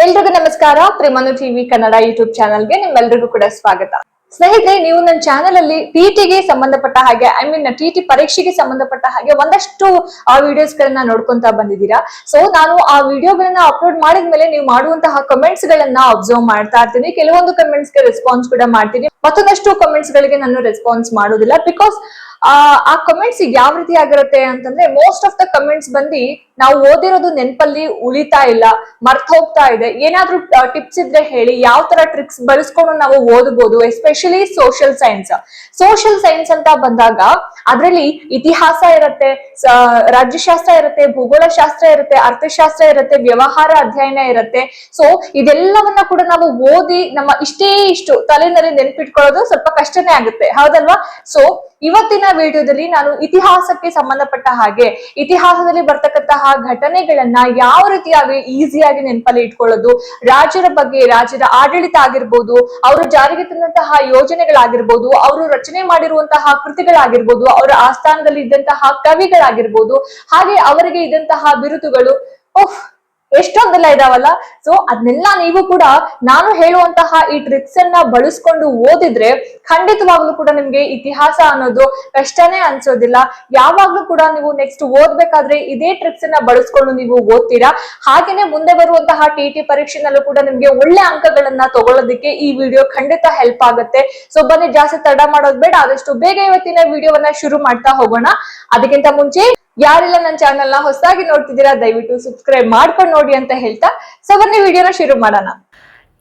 ಎಲ್ರಿಗೂ ನಮಸ್ಕಾರ. ಪ್ರೇಮನು TV Kannada YouTube ಚಾನಲ್ಗೆ ನಿಮ್ಮೆಲ್ರಿಗೂ ಕೂಡ ಸ್ವಾಗತ. ಸ್ನೇಹಿತರೆ, ನೀವು ನನ್ನ ಚಾನೆಲ್ ಅಲ್ಲಿ ಟಿಟಿಗೆ ಸಂಬಂಧಪಟ್ಟ ಹಾಗೆ ಟಿಟಿ ಪರೀಕ್ಷೆಗೆ ಸಂಬಂಧಪಟ್ಟ ಹಾಗೆ ಒಂದಷ್ಟು ವಿಡಿಯೋಸ್ ಗಳನ್ನ ನೋಡ್ಕೊಂತ ಬಂದಿದ್ದೀರಾ. ಸೊ ನಾನು ಆ ವಿಡಿಯೋಗಳನ್ನ ಅಪ್ಲೋಡ್ ಮಾಡಿದ್ಮೇಲೆ ನೀವು ಮಾಡುವಂತಹ ಕಮೆಂಟ್ಸ್ ಗಳನ್ನ ಅಬ್ಸರ್ವ್ ಮಾಡ್ತಾ ಇರ್ತೀನಿ. ಕೆಲವೊಂದು ಕಮೆಂಟ್ಸ್ ಗೆ ರೆಸ್ಪಾನ್ಸ್ ಕೂಡ ಮಾಡ್ತೀನಿ, ಮತ್ತೊಂದಷ್ಟು ಕಮೆಂಟ್ಸ್ ಗಳಿಗೆ ನಾನು ರೆಸ್ಪಾನ್ಸ್ ಮಾಡೋದಿಲ್ಲ. ಬಿಕಾಸ್ ಆ ಕಮೆಂಟ್ಸ್ ಯಾವ ರೀತಿ ಆಗಿರುತ್ತೆ ಅಂತಂದ್ರೆ, ಮೋಸ್ಟ್ ಆಫ್ ದ ಕಮೆಂಟ್ಸ್ ಬಂದು ನಾವು ಓದಿರೋದು ನೆನಪಲ್ಲಿ ಉಳಿತಾ ಇಲ್ಲ, ಮರ್ತ್ ಹೋಗ್ತಾ ಇದೆ, ಏನಾದ್ರೂ ಟಿಪ್ಸ್ ಇದ್ರೆ ಹೇಳಿ, ಯಾವ ತರ ಟ್ರಿಕ್ಸ್ ಬಳಸ್ಕೊಂಡು ನಾವು ಓದಬಹುದು. ಎಸ್ಪೆಷಲಿ ಸೋಷಿಯಲ್ ಸೈನ್ಸ್ ಅಂತ ಬಂದಾಗ ಅದ್ರಲ್ಲಿ ಇತಿಹಾಸ ಇರುತ್ತೆ, ರಾಜ್ಯಶಾಸ್ತ್ರ ಇರುತ್ತೆ, ಭೂಗೋಳ ಶಾಸ್ತ್ರ ಇರುತ್ತೆ, ಅರ್ಥಶಾಸ್ತ್ರ ಇರುತ್ತೆ, ವ್ಯವಹಾರ ಅಧ್ಯಯನ ಇರುತ್ತೆ. ಸೊ ಇದೆಲ್ಲವನ್ನ ಕೂಡ ನಾವು ಓದಿ ನಮ್ಮ ಇಷ್ಟು ತಲೆನಲ್ಲಿ ನೆನಪಿಟ್ಕೊಳ್ಳೋದು ಸ್ವಲ್ಪ ಕಷ್ಟನೇ ಆಗುತ್ತೆ, ಹೌದಲ್ವಾ? ಸೊ ಇವತ್ತಿನ ವಿಡಿಯೋದಲ್ಲಿ ನಾನು ಇತಿಹಾಸಕ್ಕೆ ಸಂಬಂಧಪಟ್ಟ ಹಾಗೆ ಇತಿಹಾಸದಲ್ಲಿ ಬರ್ತಕ್ಕಂತಹ ಘಟನೆಗಳನ್ನ ಯಾವ ರೀತಿಯಾಗಿ ಈಸಿಯಾಗಿ ನೆನಪಲ್ಲಿ ಇಟ್ಕೊಳ್ಳೋದು, ರಾಜರ ಬಗ್ಗೆ, ರಾಜರ ಆಡಳಿತ ಆಗಿರ್ಬೋದು, ಅವರು ಜಾರಿಗೆ ತಂದಂತಹ ಯೋಜನೆಗಳಾಗಿರ್ಬೋದು, ಅವರು ರಚನೆ ಮಾಡಿರುವಂತಹ ಕೃತಿಗಳಾಗಿರ್ಬೋದು, ಅವರ ಆಸ್ಥಾನದಲ್ಲಿ ಇದ್ದಂತಹ ಕವಿಗಳಾಗಿರ್ಬೋದು, ಹಾಗೆ ಅವರಿಗೆ ಇದ್ದಂತಹ ಬಿರುದುಗಳು, ಎಷ್ಟೊಂದೆಲ್ಲ ಇದಾವಲ್ಲ. ಸೊ ಅದನ್ನೆಲ್ಲ ನೀವು ಕೂಡ ನಾನು ಹೇಳುವಂತಹ ಈ ಟ್ರಿಕ್ಸ್ ಅನ್ನ ಬಳಸ್ಕೊಂಡು ಓದಿದ್ರೆ ಖಂಡಿತವಾಗ್ಲೂ ಕೂಡ ನಿಮ್ಗೆ ಇತಿಹಾಸ ಅನ್ನೋದು ಕಷ್ಟನೇ ಅನ್ಸೋದಿಲ್ಲ. ಯಾವಾಗ್ಲೂ ಕೂಡ ನೀವು ನೆಕ್ಸ್ಟ್ ಓದ್ಬೇಕಾದ್ರೆ ಇದೇ ಟ್ರಿಕ್ಸ್ ಅನ್ನ ಬಳಸ್ಕೊಂಡು ನೀವು ಓದ್ತೀರಾ. ಹಾಗೇನೆ ಮುಂದೆ ಬರುವಂತಹ ಟಿಟಿ ಪರೀಕ್ಷೆನಲ್ಲೂ ಕೂಡ ನಿಮ್ಗೆ ಒಳ್ಳೆ ಅಂಕಗಳನ್ನ ತಗೊಳ್ಳೋದಕ್ಕೆ ಈ ವಿಡಿಯೋ ಖಂಡಿತ ಹೆಲ್ಪ್ ಆಗುತ್ತೆ. ಸೊ ಬನ್ನಿ, ಜಾಸ್ತಿ ತಡ ಮಾಡೋದ್ ಬೇಡ, ಆದಷ್ಟು ಬೇಗ ಇವತ್ತಿನ ವಿಡಿಯೋವನ್ನ ಶುರು ಮಾಡ್ತಾ ಹೋಗೋಣ. ಅದಕ್ಕಿಂತ ಮುಂಚೆ ಯಾರೆಲ್ಲ ನನ್ನ ಚಾನೆಲ್ ನ ಹೊಸದಾಗಿ ನೋಡ್ತಿದ್ದೀರಾ, ದಯವಿಟ್ಟು ಸಬ್ಸ್ಕ್ರೈಬ್ ಮಾಡ್ಕೊಂಡು ನೋಡಿ ಅಂತ ಹೇಳ್ತಾ ಸೊ ಬನ್ನಿ ವಿಡಿಯೋನ ಶುರು ಮಾಡೋಣ.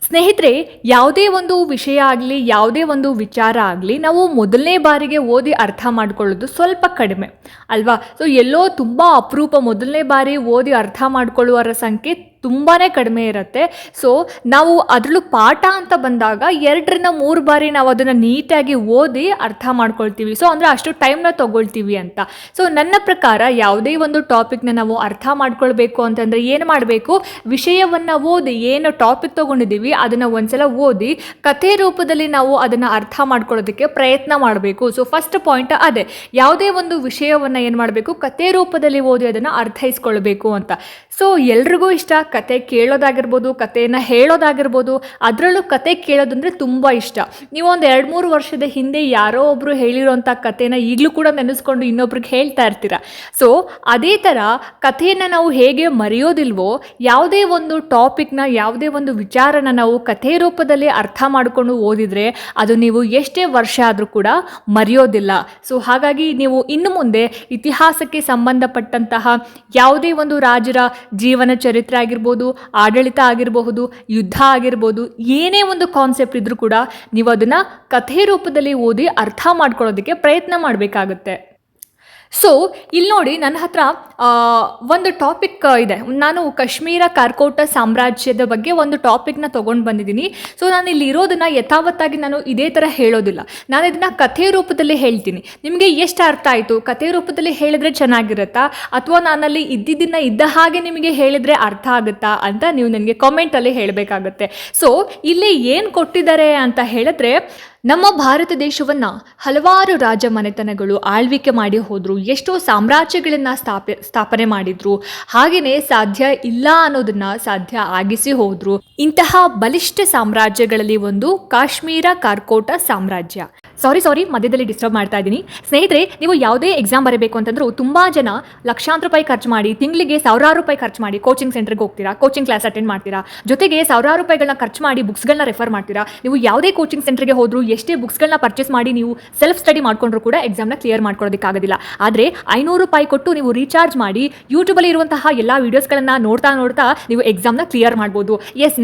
ಸ್ನೇಹಿತರೆ, ಯಾವುದೇ ಒಂದು ವಿಷಯ ಆಗಲಿ, ಯಾವುದೇ ಒಂದು ವಿಚಾರ ಆಗಲಿ, ನಾವು ಮೊದಲನೇ ಬಾರಿಗೆ ಓದಿ ಅರ್ಥ ಮಾಡ್ಕೊಳ್ಳೋದು ಸ್ವಲ್ಪ ಕಡಿಮೆ ಅಲ್ವಾ? ಸೊ ಎಲ್ಲೋ ತುಂಬ ಅಪರೂಪ ಮೊದಲನೇ ಬಾರಿ ಓದಿ ಅರ್ಥ ಮಾಡ್ಕೊಳ್ಳುವರ ಸಂಖ್ಯೆ ತುಂಬಾ ಕಡಿಮೆ ಇರುತ್ತೆ. ಸೊ ನಾವು ಅದರಲ್ಲೂ ಪಾಠ ಅಂತ ಬಂದಾಗ 2-3 ಬಾರಿ ನಾವು ಅದನ್ನು ನೀಟಾಗಿ ಓದಿ ಅರ್ಥ ಮಾಡ್ಕೊಳ್ತೀವಿ. ಸೊ ಅಂದರೆ ಅಷ್ಟು ಟೈಮ್ನ ತೊಗೊಳ್ತೀವಿ ಅಂತ. ಸೊ ನನ್ನ ಪ್ರಕಾರ ಯಾವುದೇ ಒಂದು ಟಾಪಿಕ್ನ ನಾವು ಅರ್ಥ ಮಾಡ್ಕೊಳ್ಬೇಕು ಅಂತಂದರೆ ಏನು ಮಾಡಬೇಕು, ವಿಷಯವನ್ನು ಓದಿ, ಏನು ಟಾಪಿಕ್ ತೊಗೊಂಡಿದ್ದೀವಿ ಅದನ್ನು ಒಂದ್ಸಲ ಓದಿ ಕಥೆ ರೂಪದಲ್ಲಿ ನಾವು ಅದನ್ನು ಅರ್ಥ ಮಾಡ್ಕೊಳ್ಳೋದಕ್ಕೆ ಪ್ರಯತ್ನ ಮಾಡಬೇಕು. ಸೊ ಫಸ್ಟ್ ಪಾಯಿಂಟ್ ಅದೇ, ಯಾವುದೇ ಒಂದು ವಿಷಯವನ್ನು ಏನು ಮಾಡಬೇಕು, ಕಥೆ ರೂಪದಲ್ಲಿ ಓದಿ ಅದನ್ನು ಅರ್ಥೈಸ್ಕೊಳ್ಬೇಕು ಅಂತ. ಸೊ ಎಲ್ರಿಗೂ ಇಷ್ಟ ಕತೆ ಕೇಳೋದಾಗಿರ್ಬೋದು, ಕಥೆಯನ್ನು ಹೇಳೋದಾಗಿರ್ಬೋದು. ಅದರಲ್ಲೂ ಕತೆ ಕೇಳೋದಂದರೆ ತುಂಬ ಇಷ್ಟ. ನೀವು ಒಂದು 2-3 ವರ್ಷದ ಹಿಂದೆ ಯಾರೋ ಒಬ್ಬರು ಹೇಳಿರೋಂಥ ಕಥೆನ ಈಗಲೂ ಕೂಡ ನೆನೆಸ್ಕೊಂಡು ಇನ್ನೊಬ್ರಿಗೆ ಹೇಳ್ತಾ ಇರ್ತೀರ. ಸೊ ಅದೇ ಥರ ಕಥೆಯನ್ನು ನಾವು ಹೇಗೆ ಮರೆಯೋದಿಲ್ವೋ, ಯಾವುದೇ ಒಂದು ಟಾಪಿಕ್ನ, ಯಾವುದೇ ಒಂದು ವಿಚಾರನ ನಾವು ಕಥೆ ರೂಪದಲ್ಲಿ ಅರ್ಥ ಮಾಡಿಕೊಂಡು ಓದಿದರೆ ಅದು ನೀವು ಎಷ್ಟೇ ವರ್ಷ ಆದರೂ ಕೂಡ ಮರೆಯೋದಿಲ್ಲ. ಸೊ ಹಾಗಾಗಿ ನೀವು ಇನ್ನು ಮುಂದೆ ಇತಿಹಾಸಕ್ಕೆ ಸಂಬಂಧಪಟ್ಟಂತಹ ಯಾವುದೇ ಒಂದು ರಾಜರ ಜೀವನ ಚರಿತ್ರೆ ಆಗಿರ್ಬೋದು, ಆಡಳಿತ ಆಗಿರಬಹುದು, ಯುದ್ಧ ಆಗಿರ್ಬೋದು, ಏನೇ ಒಂದು ಕಾನ್ಸೆಪ್ಟ್ ಇದ್ರೂ ಕೂಡ ನೀವು ಅದನ್ನು ಕಥೆ ರೂಪದಲ್ಲಿ ಓದಿ ಅರ್ಥ ಮಾಡ್ಕೊಳ್ಳೋದಕ್ಕೆ ಪ್ರಯತ್ನ ಮಾಡಬೇಕಾಗುತ್ತೆ. ಸೊ ಇಲ್ಲಿ ನೋಡಿ, ನನ್ನ ಹತ್ರ ಒಂದು ಟಾಪಿಕ್ ಇದೆ. ನಾನು ಕಾಶ್ಮೀರ ಕಾರ್ಕೋಟ ಸಾಮ್ರಾಜ್ಯದ ಬಗ್ಗೆ ಒಂದು ಟಾಪಿಕ್ನ ತೊಗೊಂಡು ಬಂದಿದ್ದೀನಿ. ಸೊ ನಾನು ಇಲ್ಲಿ ಇರೋದನ್ನು ಯಥಾವತ್ತಾಗಿ ನಾನು ಇದೇ ಥರ ಹೇಳೋದಿಲ್ಲ, ನಾನು ಇದನ್ನು ಕಥೆ ರೂಪದಲ್ಲಿ ಹೇಳ್ತೀನಿ. ನಿಮಗೆ ಎಷ್ಟು ಅರ್ಥ ಆಯಿತು? ಕಥೆ ರೂಪದಲ್ಲಿ ಹೇಳಿದ್ರೆ ಚೆನ್ನಾಗಿರುತ್ತಾ, ಅಥವಾ ನಾನಲ್ಲಿ ಇದ್ದಿದ್ದನ್ನು ಇದ್ದ ಹಾಗೆ ನಿಮಗೆ ಹೇಳಿದರೆ ಅರ್ಥ ಆಗುತ್ತಾ ಅಂತ ನೀವು ನನಗೆ ಕಾಮೆಂಟಲ್ಲಿ ಹೇಳಬೇಕಾಗುತ್ತೆ. ಸೊ ಇಲ್ಲಿ ಏನು ಕೊಟ್ಟಿದ್ದಾರೆ ಅಂತ ಹೇಳಿದ್ರೆ, ನಮ್ಮ ಭಾರತ ದೇಶವನ್ನು ಹಲವಾರು ರಾಜ ಮನೆತನಗಳು ಆಳ್ವಿಕೆ ಮಾಡಿ ಹೋದರು, ಎಷ್ಟೋ ಸಾಮ್ರಾಜ್ಯಗಳನ್ನು ಸ್ಥಾಪನೆ ಮಾಡಿದ್ರು, ಹಾಗೆಯೇ ಸಾಧ್ಯ ಇಲ್ಲ ಅನ್ನೋದನ್ನು ಸಾಧ್ಯ ಆಗಿಸಿ ಹೋದರು. ಇಂತಹ ಬಲಿಷ್ಠ ಸಾಮ್ರಾಜ್ಯಗಳಲ್ಲಿ ಒಂದು ಕಾಶ್ಮೀರ ಕಾರ್ಕೋಟ ಸಾಮ್ರಾಜ್ಯ. ಸಾರಿ ಮಧ್ಯದಲ್ಲಿ ಡಿಸ್ಟರ್ಬ್ ಮಾಡ್ತಾ ಇದ್ದೀನಿ. ಸ್ನೇಹಿತರೆ, ನೀವು ಯಾವುದೇ ಎಕ್ಸಾಮ್ ಬರಬೇಕು ಅಂತಂದ್ರೂ ತುಂಬ ಜನ ಲಕ್ಷಾಂತರ ರೂಪಾಯಿ ಖರ್ಚು ಮಾಡಿ, ತಿಂಗಳಿಗೆ ಸಾವಿರಾರು ರೂಪಾಯಿ ಖರ್ಚು ಮಾಡಿ ಕೋಚಿಂಗ್ ಸೆಂಟರ್ಗೆ ಹೋಗ್ತೀರಾ, ಕೋಚಿಂಗ್ ಕ್ಲಾಸ್ ಅಟೆಂಡ್ ಮಾಡ್ತೀರಾ, ಜೊತೆಗೆ ಸಾವಿರಾರು ರೂಪಾಯಿಗಳನ್ನ ಖರ್ಚು ಮಾಡಿ ಬುಕ್ಸ್ಗಳನ್ನ ರೆಫರ್ ಮಾಡ್ತೀರಾ. ನೀವು ಯಾವುದೇ ಕೋಚಿಂಗ್ ಸೆಂಟರ್ಗೆ ಹೋದರೂ ಎಷ್ಟೇ ಬುಕ್ಸ್ಗಳನ್ನ ಪರ್ಚೇಸ್ ಮಾಡಿ ನೀವು ಸೆಲ್ಫ್ ಸ್ಟಡಿ ಮಾಡ್ಕೊಂಡ್ರೂ ಕೂಡ ಎಕ್ಸಾಮ್ನ ಕ್ಲಿಯರ್ ಮಾಡ್ಕೊಳ್ಳೋದಕ್ಕಾಗೋದಿಲ್ಲ. ಆದರೆ 500 ರೂಪಾಯಿ ಕೊಟ್ಟು ನೀವು ರೀಚಾರ್ಜ್ ಮಾಡಿ ಯೂಟ್ಯೂಬಲ್ಲಿ ಇರುವಂತಹ ಎಲ್ಲ ವೀಡಿಯೋಸ್ಗಳನ್ನು ನೋಡ್ತಾ ನೀವು ಎಕ್ಸಾಮ್ನ ಕ್ಲಿಯರ್ ಮಾಡ್ಬೋದು.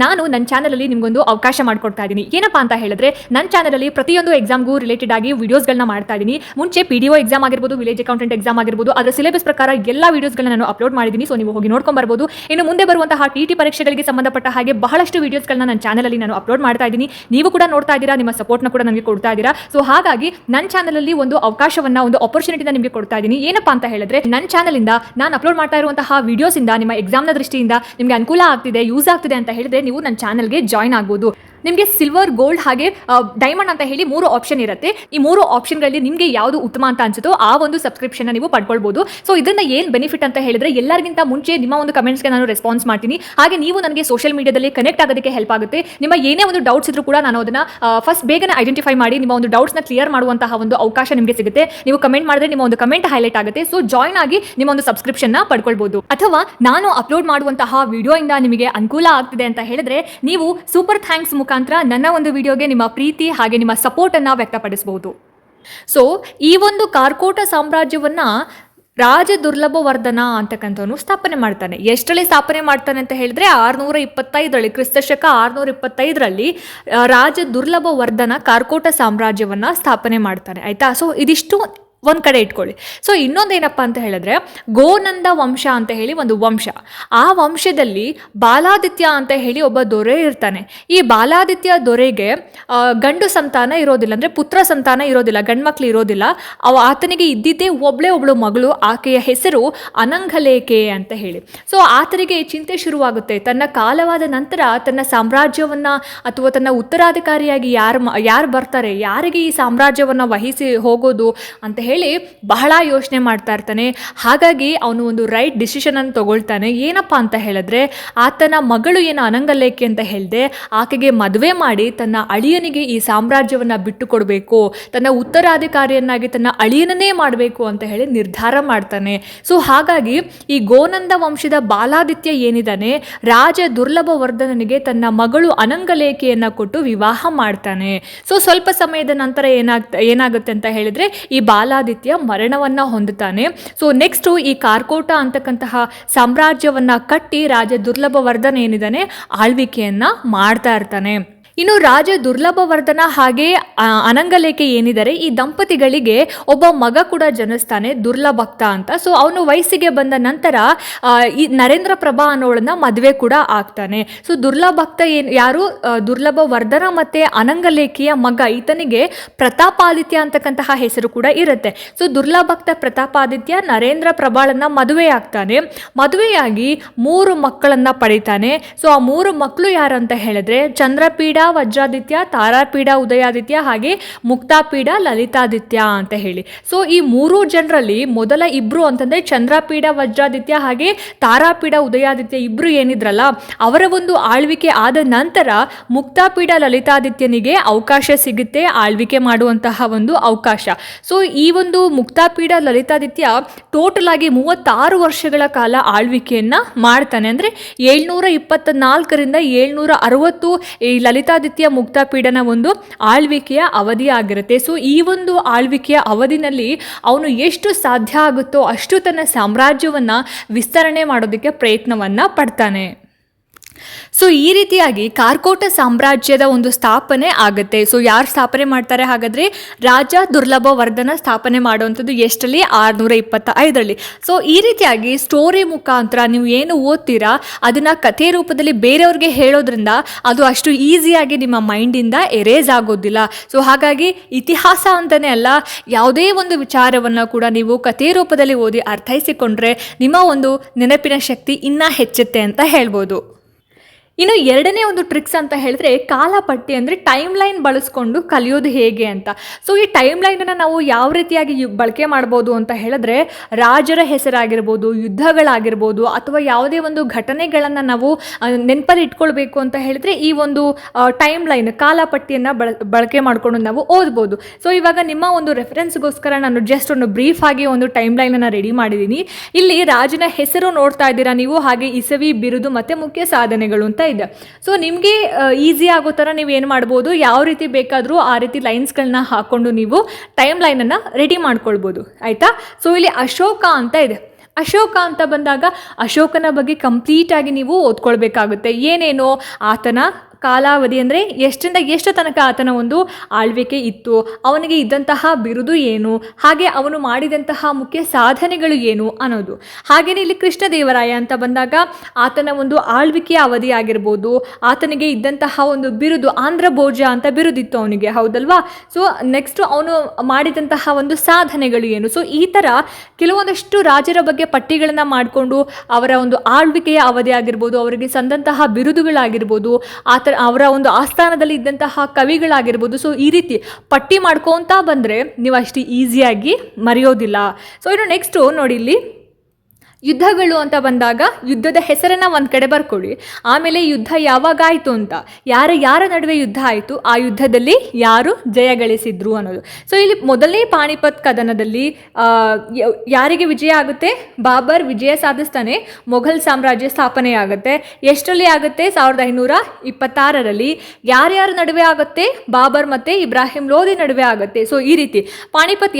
ನಾನು ನನ್ನ ಚಾನಲಲ್ಲಿ ನಿಮಗೊಂದು ಅವಕಾಶ ಮಾಡ್ಕೊಡ್ತಾ ಇದ್ದೀನಿ. ಏನಪ್ಪಾ ಅಂತ ಹೇಳಿದ್ರೆ, ನನ್ನ ಚಾನಲಲ್ಲಿ ಪ್ರತಿಯೊಂದು ಎಕ್ಸಾಮ್ಗೂ ರಿಲೇಟೆಡ್ ಆಗಿ ವಿಡಿಯೋಸ್ಗಳನ್ನ ಮಾಡ್ತಾ ಇದ್ದೀನಿ. ಮುಂಚೆ PDO ಎಕ್ಸಾಮ್ ಆಗಿರ್ಬೋದು, ವಿಲೇಜ್ ಅಕೌಂಟೆಂಟ್ ಎಕ್ಸಾಮ್ ಆಗಿರ್ಬೋದು, ಅದರ ಸಿಲೆಬಸ್ ಪ್ರಕಾರ ಎಲ್ಲ ವಿಡಿಯೋಸ್ಗಳನ್ನ ನಾನು ಅಪ್ಲೋಡ್ ಮಾಡಿದ್ದೀನಿ. ಸೊ ನೀವು ಹೋಗಿ ನೋಡ್ಕೊಂಡು ಬರ್ಬೋದು. ಇನ್ನು ಮುಂದೆ ಬರುವಂತಹ TT ಪರೀಕ್ಷೆಗಳಿಗೆ ಸಂಬಂಧಪಟ್ಟ ಹಾಗೆ ಬಹಳಷ್ಟು ವಿಡಿಯೋಸ್ಗಳನ್ನ ನನ್ನ ಚಾನಲಲ್ಲಿ ನಾನು ಅಪ್ಲೋಡ್ ಮಾಡ್ತಾ ಇದ್ದೀನಿ. ನೀವು ಕೂಡ ನೋಡ್ತಾ ಇದ್ದೀರಾ, ನಿಮ್ಮ ಸಪೋರ್ಟ್ನ ಕೂಡ ನನಗೆ ಕೊಡ್ತಾ ಇದ್ದೀರಾ. ಸೊ ಹಾಗಾಗಿ ನನ್ನ ಚಾನಲಲ್ಲಿ ಒಂದು ಅವಕಾಶವನ್ನ, ಒಂದು ಆಪರ್ಚುನಿಟಿನ ನಿಮಗೆ ಕೊಡ್ತಾ ಇದ್ದೀನಿ. ಏನಪ್ಪಾ ಅಂತ ಹೇಳಿದ್ರೆ, ನನ್ನ ಚಾನಲಿಂದ ನಾನು ಅಪ್ಲೋಡ್ ಮಾಡ್ತಾ ಇರುವಂತಹ ವಿಡಿಯೋಸ್ ಇಂದ ನಿಮ್ಮ ಎಕ್ಸಾಮ್ನ ದೃಷ್ಟಿಯಿಂದ ನಿಮಗೆ ಅನುಕೂಲ ಆಗ್ತಿದೆ, ಯೂಸ್ ಆಗ್ತಿದೆ ಅಂತ ಹೇಳಿದ್ರೆ ನೀವು ನನ್ನ ಚಾನಲ್ಗೆ ಜಾಯ್ನ್ ಆಗ್ಬೋದು. ನಿಮಗೆ ಸಿಲ್ವರ್, ಗೋಲ್ಡ್ ಹಾಗೆ ಡೈಮಂಡ್ ಅಂತ ಹೇಳಿ 3 ಆಪ್ಷನ್ ಇರುತ್ತೆ. ಈ 3 ಆಪ್ಷನ್ಗಳಲ್ಲಿ ನಿಮಗೆ ಯಾವುದು ಉತ್ತಮ ಅಂತ ಅನ್ಸುತ್ತೋ ಆ ಒಂದು ಸಬ್ಸ್ಕ್ರಿಪ್ಷನ್ ನೀವು ಪಡ್ಕೊಳ್ಬಹುದು. ಸೊ ಇದರಿಂದ ಏನು ಬೆನಿಫಿಟ್ ಅಂತ ಹೇಳಿದ್ರೆ, ಎಲ್ಲರಿಗಿಂತ ಮುಂಚೆ ನಿಮ್ಮ ಒಂದು ಕಮೆಂಟ್ಸ್ಗೆ ನಾನು ರೆಸ್ಪಾನ್ಸ್ ಮಾಡ್ತೀನಿ. ಹಾಗೆ ನೀವು ನನಗೆ ಸೋಷಿಯಲ್ ಮೀಡಿಯಾದಲ್ಲಿ ಕನೆಕ್ಟ್ ಆಗೋದಕ್ಕೆ ಹೆಲ್ಪ್ ಆಗುತ್ತೆ. ನಿಮ್ಮ ಏನೇ ಒಂದು ಡೌಟ್ಸ್ ಇದ್ರೂ ಕೂಡ ನಾನು ಅದನ್ನ ಫಸ್ಟ್ ಬೇಗನೆ ಐಡೆಂಟಿಫೈ ಮಾಡಿ ನಿಮ್ಮ ಒಂದು ಡೌಟ್ಸ್ನ ಕ್ಲಿಯರ್ ಮಾಡುವಂತಹ ಒಂದು ಅವಕಾಶ ನಿಮಗೆ ಸಿಗುತ್ತೆ. ನೀವು ಕಮೆಂಟ್ ಮಾಡಿದ್ರೆ ನಿಮ್ಮ ಒಂದು ಕಮೆಂಟ್ ಹೈಲೈಟ್ ಆಗುತ್ತೆ. ಸೊ ಜಾಯ್ನ್ ಆಗಿ ನಿಮ್ಮ ಒಂದು ಸಬ್ಸ್ಕ್ರಿಪ್ಷನ್ ಪಡ್ಕೊಳ್ಬಹುದು. ಅಥವಾ ನಾನು ಅಪ್ಲೋಡ್ ಮಾಡುವಂತಹ ವಿಡಿಯೋ ಇಂದ ನಿಮಗೆ ಅನುಕೂಲ ಆಗ್ತಿದೆ ಅಂತ ಹೇಳಿದ್ರೆ, ನೀವು ಸೂಪರ್ ಥ್ಯಾಂಕ್ಸ್ ಮುಖಾಂತರ ನನ್ನ ಒಂದು ವಿಡಿಯೋಗೆ ನಿಮ್ಮ ಪ್ರೀತಿ ಹಾಗೆ ನಿಮ್ಮ ಸಪೋರ್ಟ್ ಅನ್ನ ವ್ಯಕ್ತಪಡಿಸಬಹುದು. ಸೊ ಈ ಒಂದು ಕಾರ್ಕೋಟ ಸಾಮ್ರಾಜ್ಯವನ್ನ ರಾಜ ದುರ್ಲಭವರ್ಧನ ಅಂತಕ್ಕಂಥವನು ಸ್ಥಾಪನೆ ಮಾಡ್ತಾನೆ. ಎಷ್ಟರಲ್ಲಿ ಸ್ಥಾಪನೆ ಮಾಡ್ತಾನೆ ಅಂತ ಹೇಳಿದ್ರೆ 625ರಲ್ಲಿ, ಕ್ರಿಸ್ತಶಕ 625ರಲ್ಲಿ ರಾಜ ದುರ್ಲಭವರ್ಧನ ಕಾರ್ಕೋಟ ಸಾಮ್ರಾಜ್ಯವನ್ನ ಸ್ಥಾಪನೆ ಮಾಡ್ತಾನೆ. ಆಯ್ತಾ? ಸೊ ಇದಿಷ್ಟು ಒಂದು ಕಡೆ ಇಟ್ಕೊಳ್ಳಿ. ಸೊ ಇನ್ನೊಂದೇನಪ್ಪ ಅಂತ ಹೇಳಿದ್ರೆ, ಗೋನಂದ ವಂಶ ಅಂತ ಹೇಳಿ ಒಂದು ವಂಶ. ಆ ವಂಶದಲ್ಲಿ ಬಾಲಾದಿತ್ಯ ಅಂತ ಹೇಳಿ ಒಬ್ಬ ದೊರೆ ಇರ್ತಾನೆ. ಈ ಬಾಲಾದಿತ್ಯ ದೊರೆಗೆ ಗಂಡು ಸಂತಾನ ಇರೋದಿಲ್ಲ, ಅಂದರೆ ಪುತ್ರ ಸಂತಾನ ಇರೋದಿಲ್ಲ, ಗಂಡ್ಮಕ್ಳು ಇರೋದಿಲ್ಲ. ಆತನಿಗೆ ಇದ್ದಿದ್ದೇ ಒಬ್ಳು ಮಗಳು. ಆಕೆಯ ಹೆಸರು ಅನಂಗಲೇಖೆ ಅಂತ ಹೇಳಿ. ಸೊ ಆತನಿಗೆ ಚಿಂತೆ ಶುರುವಾಗುತ್ತೆ. ತನ್ನ ಕಾಲವಾದ ನಂತರ ತನ್ನ ಸಾಮ್ರಾಜ್ಯವನ್ನ ಅಥವಾ ತನ್ನ ಉತ್ತರಾಧಿಕಾರಿಯಾಗಿ ಯಾರು ಬರ್ತಾರೆ, ಯಾರಿಗೆ ಈ ಸಾಮ್ರಾಜ್ಯವನ್ನ ವಹಿಸಿ ಹೋಗೋದು ಅಂತ ಹೇಳಿ ಬಹಳ ಯೋಚನೆ ಮಾಡ್ತಾ ಇರ್ತಾನೆ. ಹಾಗಾಗಿ ಅವನು ಒಂದು ರೈಟ್ ಡಿಸಿಷನ್ ಅನ್ನು ತಗೊಳ್ತಾನೆ. ಏನಪ್ಪ ಅಂತ ಹೇಳಿದ್ರೆ, ಆತನ ಮಗಳು ಏನು ಅನಂಗಲೇಖೆ ಅಂತ ಹೇಳಿದೆ, ಆಕೆಗೆ ಮದುವೆ ಮಾಡಿ ತನ್ನ ಅಳಿಯನಿಗೆ ಈ ಸಾಮ್ರಾಜ್ಯವನ್ನ ಬಿಟ್ಟು ಕೊಡಬೇಕು, ತನ್ನ ಉತ್ತರಾಧಿಕಾರಿಯನ್ನಾಗಿ ತನ್ನ ಅಳಿಯನನ್ನೇ ಮಾಡಬೇಕು ಅಂತ ಹೇಳಿ ನಿರ್ಧಾರ ಮಾಡ್ತಾನೆ. ಸೊ ಹಾಗಾಗಿ ಈ ಗೋನಂದ ವಂಶದ ಬಾಲಾದಿತ್ಯ ಏನಿದ್ದಾನೆ, ರಾಜ ದುರ್ಲಭವರ್ಧನನಿಗೆ ತನ್ನ ಮಗಳು ಅನಂಗಲೇಖೆಯನ್ನ ಕೊಟ್ಟು ವಿವಾಹ ಮಾಡ್ತಾನೆ. ಸೊ ಸ್ವಲ್ಪ ಸಮಯದ ನಂತರ ಏನಾಗುತ್ತೆ ಅಂತ ಹೇಳಿದ್ರೆ, ಈ ಬಾಲಾದಿತ್ಯ ಮರಣವನ್ನ ಹೊಂದುತ್ತಾನೆ. ಸೊ ನೆಕ್ಸ್ಟ್ ಈ ಕಾರ್ಕೋಟ ಅಂತಕ್ಕಂತಹ ಸಾಮ್ರಾಜ್ಯವನ್ನ ಕಟ್ಟಿ ರಾಜ ದುರ್ಲಭವರ್ಧನ ಏನಿದ್ದಾನೆ ಆಳ್ವಿಕೆಯನ್ನ ಮಾಡ್ತಾ ಇರ್ತಾನೆ. ಇನ್ನು ರಾಜ ದುರ್ಲಭವರ್ಧನ ಹಾಗೆ ಅನಂಗಲೇಖೆ ಏನಿದ್ದಾರೆ, ಈ ದಂಪತಿಗಳಿಗೆ ಒಬ್ಬ ಮಗ ಕೂಡ ಜನಿಸ್ತಾನೆ, ದುರ್ಲಭಕ್ತ ಅಂತ. ಸೊ ಅವನು ವಯಸ್ಸಿಗೆ ಬಂದ ನಂತರ ಈ ನರೇಂದ್ರ ಪ್ರಭಾ ಅನ್ನೋಳನ್ನ ಮದುವೆ ಕೂಡ ಆಗ್ತಾನೆ. ಸೊ ದುರ್ಲಭಕ್ತ ಯಾರು, ದುರ್ಲಭವರ್ಧನ ಮತ್ತೆ ಅನಂಗಲೇಖೆಯ ಮಗ, ಈತನಿಗೆ ಪ್ರತಾಪಾದಿತ್ಯ ಅಂತಕ್ಕಂತಹ ಹೆಸರು ಕೂಡ ಇರುತ್ತೆ. ಸೊ ದುರ್ಲಭಕ್ತ ಪ್ರತಾಪಾದಿತ್ಯ ನರೇಂದ್ರ ಪ್ರಭಾಳನ್ನ ಮದುವೆ ಆಗ್ತಾನೆ. ಮದುವೆಯಾಗಿ 3 ಮಕ್ಕಳನ್ನ ಪಡಿತಾನೆ. ಸೊ ಆ 3 ಮಕ್ಕಳು ಯಾರು ಅಂತ ಹೇಳಿದ್ರೆ, ಚಂದ್ರಪೀಡ ವಜ್ರಾದಿತ್ಯ, ತಾರಾಪೀಡ ಉದಯಾದಿತ್ಯ ಹಾಗೆ ಮುಕ್ತಾಪೀಡ ಲಲಿತಾದಿತ್ಯ ಅಂತ ಹೇಳಿ. ಸೊ ಈ 3 ಜನರಲ್ಲಿ ಮೊದಲ 2 ಅಂತಂದ್ರೆ ಚಂದ್ರಪೀಡ ವಜ್ರಾದಿತ್ಯ ಹಾಗೆ ತಾರಾಪೀಡ ಉದಯಾದಿತ್ಯ ಇಬ್ರು ಏನಿದ್ರಲ್ಲ, ಅವರ ಒಂದು ಆಳ್ವಿಕೆ ಆದ ನಂತರ ಮುಕ್ತಾಪೀಡ ಲಲಿತಾದಿತ್ಯನಿಗೆ ಅವಕಾಶ ಸಿಗುತ್ತೆ, ಆಳ್ವಿಕೆ ಮಾಡುವಂತಹ ಒಂದು ಅವಕಾಶ. ಸೊ ಈ ಒಂದು ಮುಕ್ತಾಪೀಡ ಲಲಿತಾದಿತ್ಯ ಟೋಟಲ್ ಆಗಿ 36 ವರ್ಷಗಳ ಕಾಲ ಆಳ್ವಿಕೆಯನ್ನ ಮಾಡ್ತಾನೆ. ಅಂದ್ರೆ 724ರಿಂದ 760 ಈ ಲಲಿತಾದಿತ್ಯ ಮುಕ್ತಾಪೀಡನ ಒಂದು ಆಳ್ವಿಕೆಯ ಅವಧಿ ಆಗಿರುತ್ತೆ. ಸೊ ಈ ಒಂದು ಆಳ್ವಿಕೆಯ ಅವಧಿನಲ್ಲಿ ಅವನು ಎಷ್ಟು ಸಾಧ್ಯ ಆಗುತ್ತೋ ಅಷ್ಟು ತನ್ನ ಸಾಮ್ರಾಜ್ಯವನ್ನ ವಿಸ್ತರಣೆ ಮಾಡೋದಕ್ಕೆ ಪ್ರಯತ್ನವನ್ನ ಪಡ್ತಾನೆ. ಸೊ ಈ ರೀತಿಯಾಗಿ ಕಾರ್ಕೋಟ ಸಾಮ್ರಾಜ್ಯದ ಒಂದು ಸ್ಥಾಪನೆ ಆಗುತ್ತೆ. ಸೊ ಯಾರು ಸ್ಥಾಪನೆ ಮಾಡ್ತಾರೆ ಹಾಗಾದ್ರೆ, ರಾಜ ದುರ್ಲಭವರ್ಧನ ಸ್ಥಾಪನೆ ಮಾಡುವಂಥದ್ದು ಎಷ್ಟರಲ್ಲಿ, 625ರಲ್ಲಿ. ಸೊ ಈ ರೀತಿಯಾಗಿ ಸ್ಟೋರಿ ಮುಖಾಂತರ ನೀವು ಏನು ಓದ್ತೀರಾ ಅದನ್ನ ಕಥೆ ರೂಪದಲ್ಲಿ ಬೇರೆಯವ್ರಿಗೆ ಹೇಳೋದ್ರಿಂದ ಅದು ಅಷ್ಟು ಈಸಿಯಾಗಿ ನಿಮ್ಮ ಮೈಂಡಿಂದ ಎರೇಸ್ ಆಗೋದಿಲ್ಲ. ಸೊ ಹಾಗಾಗಿ ಇತಿಹಾಸ ಅಂತಲೇ ಅಲ್ಲ, ಯಾವುದೇ ಒಂದು ವಿಚಾರವನ್ನು ಕೂಡ ನೀವು ಕಥೆ ರೂಪದಲ್ಲಿ ಓದಿ ಅರ್ಥೈಸಿಕೊಂಡ್ರೆ ನಿಮ್ಮ ಒಂದು ನೆನಪಿನ ಶಕ್ತಿ ಇನ್ನೂ ಹೆಚ್ಚುತ್ತೆ ಅಂತ ಹೇಳ್ಬೋದು. ಇನ್ನು ಎರಡನೇ ಒಂದು ಟ್ರಿಕ್ಸ್ ಅಂತ ಹೇಳಿದ್ರೆ, ಕಾಲಪಟ್ಟಿ ಅಂದರೆ ಟೈಮ್ ಲೈನ್ ಬಳಸ್ಕೊಂಡು ಕಲಿಯೋದು ಹೇಗೆ ಅಂತ. ಸೊ ಈ ಟೈಮ್ ಲೈನನ್ನು ನಾವು ಯಾವ ರೀತಿಯಾಗಿ ಬಳಕೆ ಮಾಡ್ಬೋದು ಅಂತ ಹೇಳಿದ್ರೆ, ರಾಜರ ಹೆಸರಾಗಿರ್ಬೋದು, ಯುದ್ಧಗಳಾಗಿರ್ಬೋದು, ಅಥವಾ ಯಾವುದೇ ಒಂದು ಘಟನೆಗಳನ್ನು ನಾವು ನೆನಪಲ್ಲಿ ಇಟ್ಕೊಳ್ಬೇಕು ಅಂತ ಹೇಳಿದ್ರೆ ಈ ಒಂದು ಟೈಮ್ ಲೈನ್ ಕಾಲಪಟ್ಟಿಯನ್ನು ಬಳಕೆ ಮಾಡಿಕೊಂಡು ನಾವು ಓದ್ಬೋದು. ಸೊ ಇವಾಗ ನಿಮ್ಮ ಒಂದು ರೆಫರೆನ್ಸ್ಗೋಸ್ಕರ ನಾನು ಜಸ್ಟ್ ಒಂದು ಬ್ರೀಫ್ ಆಗಿ ಒಂದು ಟೈಮ್ ಲೈನನ್ನು ರೆಡಿ ಮಾಡಿದ್ದೀನಿ. ಇಲ್ಲಿ ರಾಜನ ಹೆಸರು ನೋಡ್ತಾ ಇದ್ದೀರಾ ನೀವು, ಹಾಗೆ ಇಸವಿ, ಬಿರುದು ಮತ್ತು ಮುಖ್ಯ ಸಾಧನೆಗಳು ಅಂತ ಇದೆ. ಸೊ ನಿಮಗೆ ಈಸಿ ಆಗೋ ಥರ ನೀವು ಏನು ಮಾಡ್ಬೋದು, ಯಾವ ರೀತಿ ಬೇಕಾದರೂ ಆ ರೀತಿ ಲೈನ್ಸ್ಗಳನ್ನ ಹಾಕ್ಕೊಂಡು ನೀವು ಟೈಮ್ ಲೈನನ್ನು ರೆಡಿ ಮಾಡ್ಕೊಳ್ಬೋದು. ಆಯಿತಾ? ಸೊ ಇಲ್ಲಿ ಅಶೋಕ ಅಂತ ಇದೆ. ಅಶೋಕ ಅಂತ ಬಂದಾಗ ಅಶೋಕನ ಬಗ್ಗೆ ಕಂಪ್ಲೀಟಾಗಿ ನೀವು ಓದ್ಕೊಳ್ಬೇಕಾಗುತ್ತೆ. ಏನೇನೋ ಆತನ ಕಾಲಾವಧಿ ಅಂದರೆ ಎಷ್ಟರಿಂದ ಎಷ್ಟು ತನಕ ಆತನ ಒಂದು ಆಳ್ವಿಕೆ ಇತ್ತು, ಅವನಿಗೆ ಇದ್ದಂತಹ ಬಿರುದು ಏನು, ಹಾಗೆ ಅವನು ಮಾಡಿದಂತಹ ಮುಖ್ಯ ಸಾಧನೆಗಳು ಏನು ಅನ್ನೋದು. ಹಾಗೆಯೇ ಇಲ್ಲಿ ಕೃಷ್ಣದೇವರಾಯ ಅಂತ ಬಂದಾಗ ಆತನ ಒಂದು ಆಳ್ವಿಕೆಯ ಅವಧಿ ಆಗಿರ್ಬೋದು, ಆತನಿಗೆ ಇದ್ದಂತಹ ಒಂದು ಬಿರುದು ಆಂಧ್ರ ಭೋಜ ಅಂತ ಬಿರುದಿತ್ತು ಅವನಿಗೆ, ಹೌದಲ್ವಾ? ಸೊ ನೆಕ್ಸ್ಟ್ ಅವನು ಮಾಡಿದಂತಹ ಒಂದು ಸಾಧನೆಗಳು ಏನು. ಸೊ ಈ ಥರ ಕೆಲವೊಂದಷ್ಟು ರಾಜರ ಬಗ್ಗೆ ಪಟ್ಟಿಗಳನ್ನು ಮಾಡಿಕೊಂಡು ಅವರ ಒಂದು ಆಳ್ವಿಕೆಯ ಅವಧಿ ಆಗಿರ್ಬೋದು, ಅವರಿಗೆ ಸಂದಂತಹ ಬಿರುದುಗಳಾಗಿರ್ಬೋದು, ಅವರ ಒಂದು ಆಸ್ಥಾನದಲ್ಲಿ ಇದ್ದಂತಹ ಕವಿಗಳಾಗಿರ್ಬೋದು. ಸೊ ಈ ರೀತಿ ಪಟ್ಟಿ ಮಾಡ್ಕೊತಾ ಬಂದರೆ ನೀವು ಅಷ್ಟು ಈಸಿಯಾಗಿ ಮರೆಯೋದಿಲ್ಲ. ಸೊ ಇನ್ನು ನೆಕ್ಸ್ಟು ನೋಡಿ ಇಲ್ಲಿ ಯುದ್ಧಗಳು ಅಂತ ಬಂದಾಗ ಯುದ್ಧದ ಹೆಸರನ್ನು ಒಂದು ಕಡೆ ಬರ್ಕೊಳ್ಳಿ. ಆಮೇಲೆ ಯುದ್ಧ ಯಾವಾಗ ಆಯಿತು ಅಂತ, ಯಾರ ನಡುವೆ ಯುದ್ಧ ಆಯಿತು, ಆ ಯುದ್ಧದಲ್ಲಿ ಯಾರು ಜಯ ಗಳಿಸಿದ್ರು ಅನ್ನೋದು. ಸೊ ಇಲ್ಲಿ ಮೊದಲನೇ ಪಾಣಿಪತ್ ಕದನದಲ್ಲಿ ಯಾರಿಗೆ ವಿಜಯ ಆಗುತ್ತೆ? ಬಾಬರ್ ವಿಜಯ ಸಾಧಿಸ್ತಾನೆ, ಮೊಘಲ್ ಸಾಮ್ರಾಜ್ಯ ಸ್ಥಾಪನೆ ಆಗುತ್ತೆ. ಎಷ್ಟರಲ್ಲಿ ಆಗುತ್ತೆ? 1526ರಲ್ಲಿ. ಯಾರ್ಯಾರ ನಡುವೆ ಆಗುತ್ತೆ? ಬಾಬರ್ ಮತ್ತು ಇಬ್ರಾಹಿಂ ಲೋಧಿ ನಡುವೆ ಆಗುತ್ತೆ. ಸೊ ಈ ರೀತಿ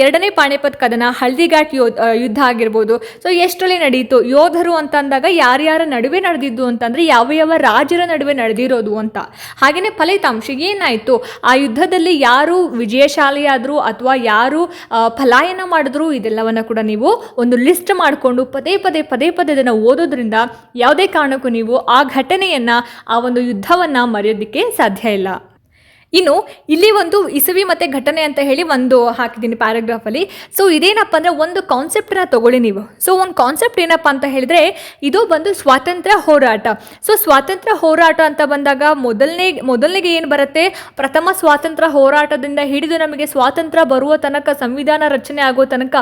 ಎರಡನೇ ಪಾಣಿಪತ್ ಕದನ, ಹಲ್ದಿಘಾಟ್ ಯುದ್ಧ ಆಗಿರ್ಬೋದು. ಸೊ ಎಷ್ಟರಲ್ಲಿ ನಡೀತು? ಯೋಧರು ಅಂತ ಅಂದಾಗ ಯಾರ್ಯಾರ ನಡುವೆ ನಡೆದಿದ್ದು ಅಂತಂದ್ರೆ ಯಾವ ರಾಜರ ನಡುವೆ ನಡೆದಿರೋದು ಅಂತ. ಹಾಗೆಯೇ ಫಲಿತಾಂಶ ಏನಾಯಿತು, ಆ ಯುದ್ಧದಲ್ಲಿ ಯಾರು ವಿಜಯಶಾಲಿಯಾದರು ಅಥವಾ ಯಾರು ಪಲಾಯನ ಮಾಡಿದ್ರು, ಇದೆಲ್ಲವನ್ನ ಕೂಡ ನೀವು ಒಂದು ಲಿಸ್ಟ್ ಮಾಡಿಕೊಂಡು ಪದೇ ಪದೇ ಅದನ್ನು ಓದೋದ್ರಿಂದ ಯಾವುದೇ ಕಾರಣಕ್ಕೂ ನೀವು ಆ ಘಟನೆಯನ್ನು, ಆ ಒಂದು ಯುದ್ಧವನ್ನು ಮರೆಯೋದಕ್ಕೆ ಸಾಧ್ಯ ಇಲ್ಲ. ಇನ್ನು ಇಲ್ಲಿ ಒಂದು ಇಸವಿ ಮತ್ತು ಘಟನೆ ಅಂತ ಹೇಳಿ ಒಂದು ಹಾಕಿದ್ದೀನಿ ಪ್ಯಾರಾಗ್ರಾಫಲ್ಲಿ. ಸೊ ಇದೇನಪ್ಪ ಅಂದರೆ ಒಂದು ಕಾನ್ಸೆಪ್ಟನ್ನ ತಗೊಳ್ಳಿ ನೀವು. ಸೊ ಒಂದು ಕಾನ್ಸೆಪ್ಟ್ ಏನಪ್ಪ ಅಂತ ಹೇಳಿದ್ರೆ ಇದು ಬಂದು ಸ್ವಾತಂತ್ರ್ಯ ಹೋರಾಟ. ಸೊ ಸ್ವಾತಂತ್ರ್ಯ ಹೋರಾಟ ಅಂತ ಬಂದಾಗ ಮೊದಲನೇಗೆ ಏನು ಬರುತ್ತೆ? ಪ್ರಥಮ ಸ್ವಾತಂತ್ರ್ಯ ಹೋರಾಟದಿಂದ ಹಿಡಿದು ನಮಗೆ ಸ್ವಾತಂತ್ರ್ಯ ಬರುವ ತನಕ, ಸಂವಿಧಾನ ರಚನೆ ಆಗೋ ತನಕ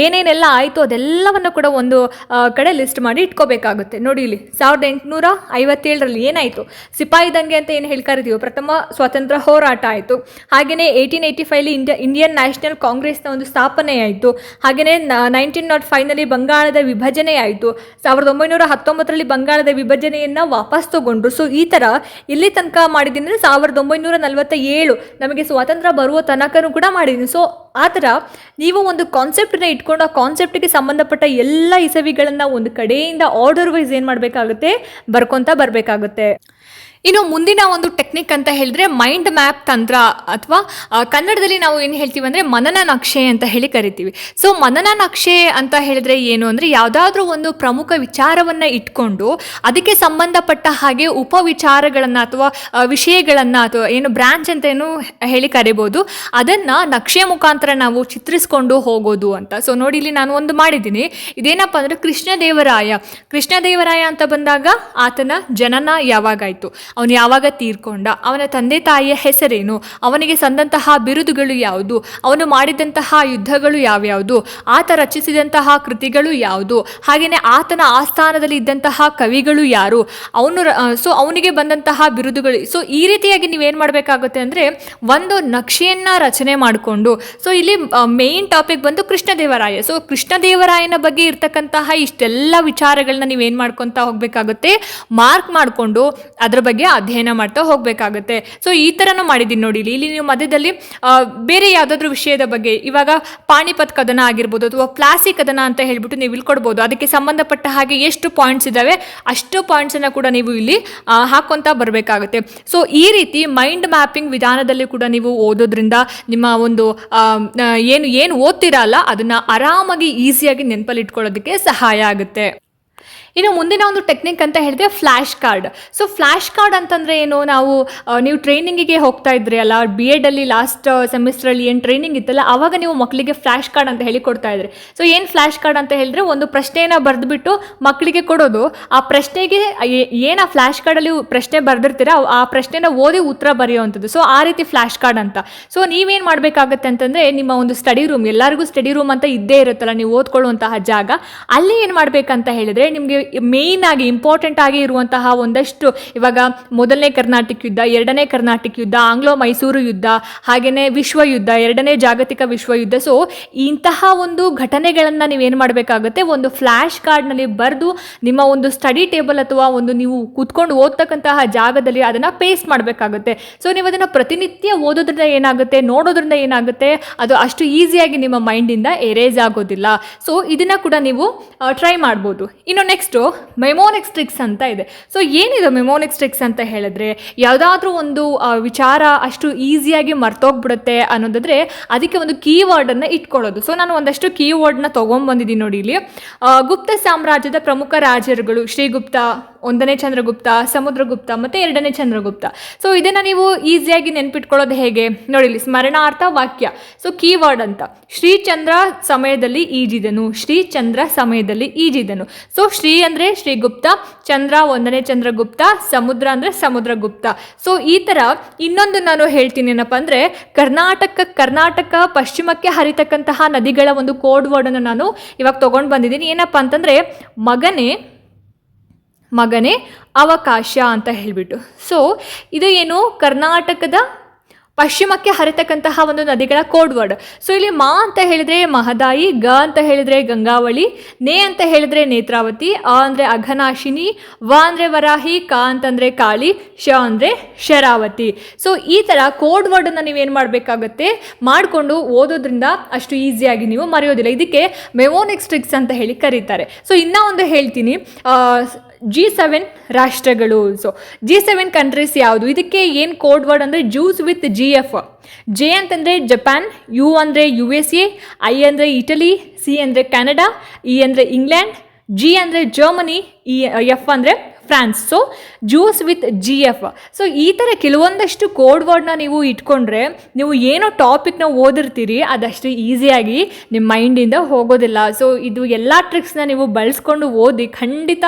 ಏನೇನೆಲ್ಲ ಆಯಿತು ಅದೆಲ್ಲವನ್ನು ಕೂಡ ಒಂದು ಕಡೆ ಲಿಸ್ಟ್ ಮಾಡಿ ಇಟ್ಕೋಬೇಕಾಗುತ್ತೆ. ನೋಡಿ ಇಲ್ಲಿ 1857ರಲ್ಲಿ ಏನಾಯಿತು? ಸಿಪಾಯಿ ದಂಗೆ ಅಂತ ಏನು ಹೇಳಿ ಕರಿತೀವಿ, ಪ್ರಥಮ ಸ್ವಾತಂತ್ರ್ಯ ಹೋರಾಟ ಆಯಿತು. ಹಾಗೆಯೇ 1885ಲಿ ಇಂಡಿಯನ್ ನ್ಯಾಷನಲ್ ಕಾಂಗ್ರೆಸ್ನ ಒಂದು ಸ್ಥಾಪನೆ ಆಯಿತು. ಹಾಗೆಯೇ 1905ನಲ್ಲಿ ಬಂಗಾಳದ ವಿಭಜನೆ ಆಯಿತು. 1919ರಲ್ಲಿ ಬಂಗಾಳದ ವಿಭಜನೆಯನ್ನು ವಾಪಸ್ ತಗೊಂಡ್ರು. ಸೊ ಈ ಥರ ಇಲ್ಲಿ ತನಕ ಮಾಡಿದ್ದೀನಿ. 1947 ನಮಗೆ ಸ್ವಾತಂತ್ರ್ಯ ಬರುವ ತನಕನೂ ಕೂಡ ಮಾಡಿದ್ದೀನಿ. ಸೊ ಆ ಥರ ನೀವು ಒಂದು ಕಾನ್ಸೆಪ್ಟನ್ನ ಇಟ್ಕೊಂಡು ಆ ಕಾನ್ಸೆಪ್ಟಿಗೆ ಸಂಬಂಧಪಟ್ಟ ಎಲ್ಲ ಇಸವಿಗಳನ್ನು ಒಂದು ಕಡೆಯಿಂದ ಆರ್ಡರ್ ವೈಸ್ ಏನು ಮಾಡಬೇಕಾಗುತ್ತೆ? ಬರ್ಕೊತಾ ಬರಬೇಕಾಗುತ್ತೆ. ಇನ್ನು ಮುಂದಿನ ಒಂದು ಟೆಕ್ನಿಕ್ ಅಂತ ಹೇಳಿದ್ರೆ ಮೈಂಡ್ ಮ್ಯಾಪ್ ತಂತ್ರ, ಅಥವಾ ಕನ್ನಡದಲ್ಲಿ ನಾವು ಏನು ಹೇಳ್ತೀವಿ ಅಂದರೆ ಮನನ ನಕ್ಷೆ ಅಂತ ಹೇಳಿ ಕರಿತೀವಿ. ಸೊ ಮನನ ನಕ್ಷೆ ಅಂತ ಹೇಳಿದ್ರೆ ಏನು ಅಂದರೆ ಯಾವುದಾದ್ರೂ ಒಂದು ಪ್ರಮುಖ ವಿಚಾರವನ್ನು ಇಟ್ಕೊಂಡು ಅದಕ್ಕೆ ಸಂಬಂಧಪಟ್ಟ ಹಾಗೆ ಉಪವಿಚಾರಗಳನ್ನು ಅಥವಾ ವಿಷಯಗಳನ್ನು ಅಥವಾ ಏನು ಬ್ರಾಂಚ್ ಅಂತ ಏನು ಹೇಳಿ ಕರಿಬೋದು, ಅದನ್ನು ನಕ್ಷೆಯ ಮುಖಾಂತರ ನಾವು ಚಿತ್ರಿಸ್ಕೊಂಡು ಹೋಗೋದು ಅಂತ. ಸೊ ನೋಡಿ ಇಲ್ಲಿ ನಾನು ಒಂದು ಮಾಡಿದ್ದೀನಿ. ಇದೇನಪ್ಪ ಅಂದರೆ ಕೃಷ್ಣದೇವರಾಯ ಅಂತ ಬಂದಾಗ ಆತನ ಜನನ ಯಾವಾಗಾಯಿತು, ಅವನು ಯಾವಾಗ ತೀರ್ಕೊಂಡ, ಅವನ ತಂದೆ ತಾಯಿಯ ಹೆಸರೇನು, ಅವನಿಗೆ ಸಂದಂತಹ ಬಿರುದುಗಳು ಯಾವುದು, ಅವನು ಮಾಡಿದಂತಹ ಯುದ್ಧಗಳು ಯಾವ್ಯಾವುದು, ಆತ ರಚಿಸಿದಂತಹ ಕೃತಿಗಳು ಯಾವುದು, ಹಾಗೆಯೇ ಆತನ ಆಸ್ಥಾನದಲ್ಲಿ ಇದ್ದಂತಹ ಕವಿಗಳು ಯಾರು, ಅವನಿಗೆ ಬಂದಂತಹ ಬಿರುದುಗಳು. ಸೊ ಈ ರೀತಿಯಾಗಿ ನೀವೇನು ಮಾಡಬೇಕಾಗುತ್ತೆ ಅಂದರೆ ಒಂದು ನಕ್ಷೆಯನ್ನು ರಚನೆ ಮಾಡಿಕೊಂಡು, ಸೊ ಇಲ್ಲಿ ಮೇನ್ ಟಾಪಿಕ್ ಬಂದು ಕೃಷ್ಣದೇವರಾಯ. ಸೊ ಕೃಷ್ಣದೇವರಾಯನ ಬಗ್ಗೆ ಇರ್ತಕ್ಕಂತಹ ಇಷ್ಟೆಲ್ಲ ವಿಚಾರಗಳನ್ನ ನೀವೇನು ಮಾಡ್ಕೊತಾ ಹೋಗಬೇಕಾಗುತ್ತೆ? ಮಾರ್ಕ್ ಮಾಡಿಕೊಂಡು ಅದ್ರ ಬಗ್ಗೆ ಅಧ್ಯಯನ ಮಾಡ್ತಾ ಹೋಗಬೇಕಾಗುತ್ತೆ. ಸೊ ಈ ಥರನೂ ಮಾಡಿದ್ದೀನಿ ನೋಡಿ. ಇಲ್ಲಿ ನೀವು ಮಧ್ಯದಲ್ಲಿ ಬೇರೆ ಯಾವುದಾದ್ರೂ ವಿಷಯದ ಬಗ್ಗೆ, ಇವಾಗ ಪಾಣಿಪತ್ ಕದನ ಆಗಿರ್ಬೋದು ಅಥವಾ ಪ್ಲಾಸಿ ಕದನ ಅಂತ ಹೇಳ್ಬಿಟ್ಟು ನೀವು ಇಲ್ಲಿ ಕೊಡ್ಬೋದು. ಅದಕ್ಕೆ ಸಂಬಂಧಪಟ್ಟ ಹಾಗೆ ಎಷ್ಟು ಪಾಯಿಂಟ್ಸ್ ಇದ್ದಾವೆ ಅಷ್ಟು ಪಾಯಿಂಟ್ಸನ್ನು ಕೂಡ ನೀವು ಇಲ್ಲಿ ಹಾಕ್ಕೊತಾ ಬರಬೇಕಾಗುತ್ತೆ. ಸೊ ಈ ರೀತಿ ಮೈಂಡ್ ಮ್ಯಾಪಿಂಗ್ ವಿಧಾನದಲ್ಲಿ ಕೂಡ ನೀವು ಓದೋದ್ರಿಂದ ನಿಮ್ಮ ಒಂದು ಏನು ಓದ್ತಿರಲ್ಲ ಅದನ್ನು ಆರಾಮಾಗಿ ಈಸಿಯಾಗಿ ನೆನಪಲ್ಲಿ ಇಟ್ಕೊಳ್ಳೋದಕ್ಕೆ ಸಹಾಯ ಆಗುತ್ತೆ. ಇನ್ನು ಮುಂದಿನ ಒಂದು ಟೆಕ್ನಿಕ್ ಅಂತ ಹೇಳಿದ್ರೆ flash card. So flash card ಅಂತಂದರೆ ಏನು? ನೀವು ಟ್ರೈನಿಂಗಿಗೆ ಹೋಗ್ತಾ ಇದ್ರಿ ಅಲ್ಲ, BEd ಅಲ್ಲಿ ಲಾಸ್ಟ್ ಸೆಮಿಸ್ಟ್ರಲ್ಲಿ ಏನು ಟ್ರೈನಿಂಗ್ ಇತ್ತಲ್ಲ, ಆವಾಗ ನೀವು ಮಕ್ಕಳಿಗೆ ಫ್ಲ್ಯಾಶ್ ಕಾರ್ಡ್ ಅಂತ ಹೇಳಿ ಕೊಡ್ತಾ ಇದ್ರಿ. ಸೊ ಏನು ಫ್ಲ್ಯಾಶ್ ಕಾರ್ಡ್ ಅಂತ ಹೇಳಿದ್ರೆ ಒಂದು ಪ್ರಶ್ನೆಯನ್ನು ಬರೆದುಬಿಟ್ಟು ಮಕ್ಕಳಿಗೆ ಕೊಡೋದು. ಆ ಪ್ರಶ್ನೆಗೆ ಏನು ಆ ಫ್ಲ್ಯಾಶ್ ಕಾರ್ಡಲ್ಲಿ ಪ್ರಶ್ನೆ ಬರೆದಿರ್ತೀರ ಆ ಪ್ರಶ್ನೆನ ಓದಿ ಉತ್ತರ ಬರೆಯುವಂಥದ್ದು. ಸೊ ಆ ರೀತಿ ಫ್ಲ್ಯಾಶ್ ಕಾರ್ಡ್ ಅಂತ. ಸೊ ನೀವೇನು ಮಾಡಬೇಕಾಗತ್ತೆ ಅಂತಂದರೆ ನಿಮ್ಮ ಒಂದು ಸ್ಟಡಿ ರೂಮ್, ಎಲ್ಲರಿಗೂ ಸ್ಟಡಿ ರೂಮ್ ಅಂತ ಇದ್ದೇ ಇರುತ್ತಲ್ಲ, ನೀವು ಓದ್ಕೊಳ್ಳುವಂತಹ ಜಾಗ, ಅಲ್ಲಿ ಏನು ಮಾಡಬೇಕಂತ ಹೇಳಿದ್ರೆ ನಿಮಗೆ ಮೇಯ್ನ್ ಆಗಿ ಇಂಪಾರ್ಟೆಂಟ್ ಆಗಿ ಇರುವಂತಹ ಒಂದಷ್ಟು, ಇವಾಗ ಮೊದಲನೇ ಕರ್ನಾಟಕ ಯುದ್ಧ, ಎರಡನೇ ಕರ್ನಾಟಕ ಯುದ್ಧ, ಆಂಗ್ಲೋ ಮೈಸೂರು ಯುದ್ಧ, ಹಾಗೆಯೇ ವಿಶ್ವ ಯುದ್ಧ, ಎರಡನೇ ಜಾಗತಿಕ ವಿಶ್ವ ಯುದ್ಧ. ಸೊ ಇಂತಹ ಒಂದು ಘಟನೆಗಳನ್ನು ನೀವೇನು ಮಾಡಬೇಕಾಗುತ್ತೆ? ಒಂದು ಫ್ಲ್ಯಾಶ್ ಕಾರ್ಡ್ನಲ್ಲಿ ಬರೆದು ನಿಮ್ಮ ಒಂದು ಸ್ಟಡಿ ಟೇಬಲ್ ಅಥವಾ ಒಂದು ನೀವು ಕೂತ್ಕೊಂಡು ಓದ್ತಕ್ಕಂತಹ ಜಾಗದಲ್ಲಿ ಅದನ್ನು ಪೇಸ್ಟ್ ಮಾಡಬೇಕಾಗುತ್ತೆ. ಸೊ ನೀವು ಅದನ್ನು ಪ್ರತಿನಿತ್ಯ ಓದೋದ್ರಿಂದ ಏನಾಗುತ್ತೆ, ನೋಡೋದ್ರಿಂದ ಏನಾಗುತ್ತೆ, ಅದು ಅಷ್ಟು ಈಸಿಯಾಗಿ ನಿಮ್ಮ ಮೈಂಡಿಂದ ಎರೇಸ್ ಆಗೋದಿಲ್ಲ. ಸೊ ಇದನ್ನು ಕೂಡ ನೀವು ಟ್ರೈ ಮಾಡ್ಬೋದು. ಇನ್ನು ನೆಕ್ಸ್ಟು ಮೆಮೋನಿಕ್ಸ್ ಟ್ರಿಕ್ಸ್ ಅಂತ ಇದೆ. ಸೊ ಏನಿದೆ ಮೆಮೋನಿಕ್ಸ್ ಟ್ರಿಕ್ಸ್ ಅಂತ ಹೇಳಿದ್ರೆ, ಯಾವುದಾದ್ರೂ ಒಂದು ವಿಚಾರ ಅಷ್ಟು ಈಸಿಯಾಗಿ ಮರ್ತೋಗ್ಬಿಡುತ್ತೆ ಅನ್ನೋದಾದರೆ ಅದಕ್ಕೆ ಒಂದು ಕೀವರ್ಡನ್ನು ಇಟ್ಕೊಳ್ಳೋದು. ಸೊ ನಾನು ಒಂದಷ್ಟು ಕೀವರ್ಡ್ನ ತೊಗೊಂಡ್ಬಂದಿದ್ದೀನಿ ನೋಡಿ ಇಲ್ಲಿ. ಗುಪ್ತ ಸಾಮ್ರಾಜ್ಯದ ಪ್ರಮುಖ ರಾಜರುಗಳು ಶ್ರೀಗುಪ್ತ, ಒಂದನೇ ಚಂದ್ರಗುಪ್ತ, ಸಮುದ್ರಗುಪ್ತ ಮತ್ತು ಎರಡನೇ ಚಂದ್ರಗುಪ್ತ. ಸೊ ಇದನ್ನು ನೀವು ಈಸಿಯಾಗಿ ನೆನ್ಪಿಟ್ಕೊಳ್ಳೋದು ಹೇಗೆ ನೋಡಿ, ಇಲ್ಲಿ ಸ್ಮರಣಾರ್ಥ ವಾಕ್ಯ. ಸೊ ಕೀವರ್ಡ್ ಅಂತ, ಶ್ರೀಚಂದ್ರ ಸಮಯದಲ್ಲಿ ಈಜಿದನು, ಶ್ರೀಚಂದ್ರ ಸಮಯದಲ್ಲಿ ಈಜಿದನು. ಸೊ ಶ್ರೀ ಅಂದರೆ ಶ್ರೀಗುಪ್ತ, ಚಂದ್ರ ಒಂದನೇ ಚಂದ್ರಗುಪ್ತ, ಸಮುದ್ರ ಅಂದರೆ ಸಮುದ್ರಗುಪ್ತ. ಸೊ ಈ ಥರ ಇನ್ನೊಂದು ನಾನು ಹೇಳ್ತೀನಿ ಏನಪ್ಪ ಅಂದರೆ, ಕರ್ನಾಟಕ ಪಶ್ಚಿಮಕ್ಕೆ ಹರಿತಕ್ಕಂತಹ ನದಿಗಳ ಒಂದು ಕೋಡ್ ವರ್ಡನ್ನು ನಾನು ಇವಾಗ ತೊಗೊಂಡು ಬಂದಿದ್ದೀನಿ. ಏನಪ್ಪ ಅಂತಂದರೆ ಮಗನೇ ಅವಕಾಶ ಅಂತ ಹೇಳಿಬಿಟ್ಟು. ಸೊ ಇದು ಏನು, ಕರ್ನಾಟಕದ ಪಶ್ಚಿಮಕ್ಕೆ ಹರಿತಕ್ಕಂತಹ ಒಂದು ನದಿಗಳ ಕೋಡ್ ವರ್ಡ್. ಸೊ ಇಲ್ಲಿ ಮಾ ಅಂತ ಹೇಳಿದರೆ ಮಹದಾಯಿ, ಗ ಅಂತ ಹೇಳಿದರೆ ಗಂಗಾವಳಿ, ನೇ ಅಂತ ಹೇಳಿದರೆ ನೇತ್ರಾವತಿ, ಅ ಅಂದರೆ ಅಘನಾಶಿನಿ, ವ ಅಂದರೆ ವರಾಹಿ, ಕ ಅಂತಂದರೆ ಕಾಳಿ, ಶ ಅಂದರೆ ಶರಾವತಿ. ಸೊ ಈ ಥರ ಕೋಡ್ ವರ್ಡನ್ನು ನೀವೇನು ಮಾಡಬೇಕಾಗತ್ತೆ, ಮಾಡಿಕೊಂಡು ಓದೋದ್ರಿಂದ ಅಷ್ಟು ಈಸಿಯಾಗಿ ನೀವು ಮರೆಯೋದಿಲ್ಲ. ಇದಕ್ಕೆ ಮೆಮೋನಿಕ್ಸ್ ಟ್ರಿಕ್ಸ್ ಅಂತ ಹೇಳಿ ಕರೀತಾರೆ. ಸೊ ಇನ್ನೂ ಒಂದು ಹೇಳ್ತೀನಿ, G7 ರಾಷ್ಟ್ರಗಳು. ಸೊ G7 ಕಂಟ್ರೀಸ್ ಯಾವುದು, ಇದಕ್ಕೆ ಏನು ಕೋಡ್ ವರ್ಡ್ ಅಂದರೆ ಜೂಸ್ ವಿತ್ GF. ಜೆ ಅಂತಂದರೆ ಜಪಾನ್, ಯು ಅಂದರೆ USA, ಐ ಅಂದರೆ ಇಟಲಿ, ಸಿ ಅಂದರೆ ಕೆನಡಾ, ಇ ಅಂದರೆ ಇಂಗ್ಲೆಂಡ್, ಜಿ ಅಂದರೆ ಜರ್ಮನಿ, ಎಫ್ ಅಂದರೆ France. So juice with GF. So ಈ ಥರ ಕೆಲವೊಂದಷ್ಟು ಕೋಡ್ ವರ್ಡ್ನ ನೀವು ಇಟ್ಕೊಂಡ್ರೆ ನೀವು ಏನೋ ಟಾಪಿಕ್ನ ಓದಿರ್ತೀರಿ ಅದಷ್ಟು ಈಸಿಯಾಗಿ ನಿಮ್ಮ ಮೈಂಡಿಂದ ಹೋಗೋದಿಲ್ಲ. ಸೊ ಇದು ಎಲ್ಲ ಟ್ರಿಕ್ಸ್ನ ನೀವು ಬಳಸ್ಕೊಂಡು ಓದಿ, ಖಂಡಿತ